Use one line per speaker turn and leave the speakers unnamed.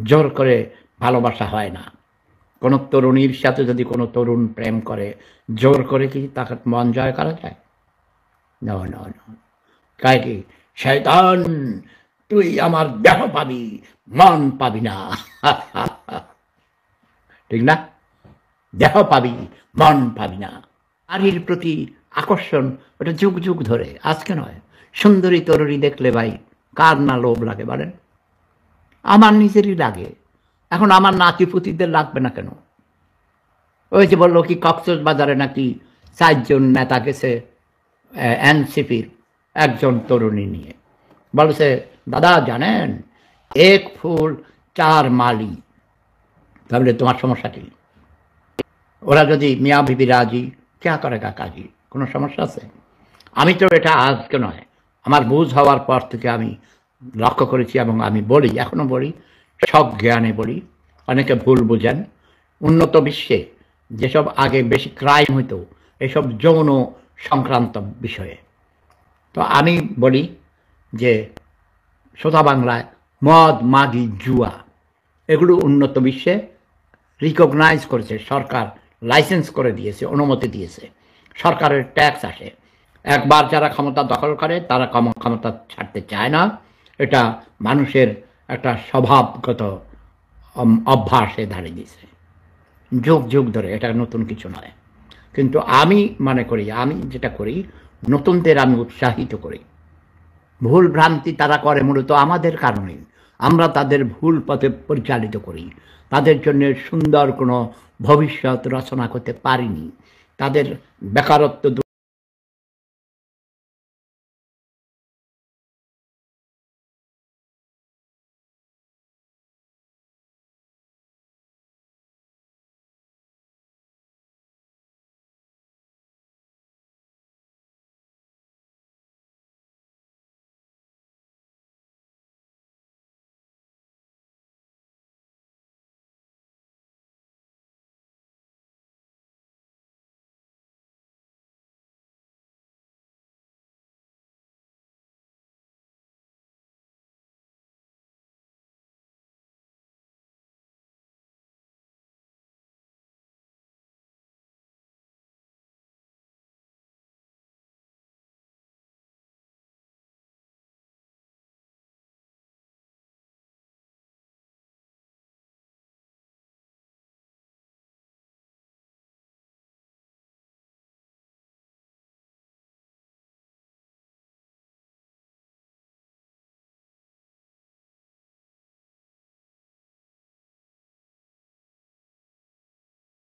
জোর করে ভালোবাসা হয় না। কোনো তরুণীর সাথে যদি কোনো তরুণ প্রেম করে, জোর করে কি তাকে মন জয় করা যায়? No, no, no. কয় কি, "শয়তান তুই আমার দেহ পাবি, মন পাবি না।" ঠিক না? দেহ পাবি, মন পাবি না। নারীর প্রতি আকর্ষণ ওটা যুগ যুগ ধরে, আজকে নয়। সুন্দরী তরুণী দেখলে ভাই কার না লোভ লাগে বলেন? আমার নিজেরই লাগে। এখন আমার নাতি-পুতিদের লাগবে না কেন? ওই যে বলল কি কক্সবাজারে নাকি ৪ জন নেতা গেছে এনসিপির একজন তরুণী নিয়ে। বলেছে, "দাদা জানেন, এক ফুল ৪ মালি।" তাহলে তোমার সমস্যা কি? ওরা যদি মিয়া বিবি রাজি, ক্যা করেগা কাজী? কোনো সমস্যা আছে? আমি তো এটা আজকে নয়, আমার বুঝ হওয়ার পর থেকে আমি লক্ষ্য করেছি এবং আমি বলি, এখনো বলি, সজ্ঞানে বলি, অনেকে ভুল বুঝেন। উন্নত বিশ্বে যেসব আগে বেশি ক্রাইম হইতো, এসব যৌন সংক্রান্ত বিষয়ে। তো আমি বলি যে সোজা বাংলায় মদ, মাগি, জুয়া এগুলো উন্নত বিশ্বে রিকগনাইজ করেছে সরকার, লাইসেন্স করে দিয়েছে, অনুমতি দিয়েছে, সরকারের ট্যাক্স আসে। একবার যারা ক্ষমতা দখল করে তারা ক্ষমতা ছাড়তে চায় না। এটা মানুষের একটা স্বভাবগত অভ্যাসে দাঁড়িয়ে দিয়েছে যুগ যুগ ধরে, এটা নতুন কিছু নয়। কিন্তু আমি মনে করি, আমি যেটা করি, নতুনদের আমি উৎসাহিত করি। ভুল ভ্রান্তি তারা করে মূলত আমাদের কারণে, আমরা তাদের ভুল পথে পরিচালিত করি, তাদের জন্য সুন্দর কোনো ভবিষ্যৎ রচনা করতে পারিনি, তাদের বেকারত্ব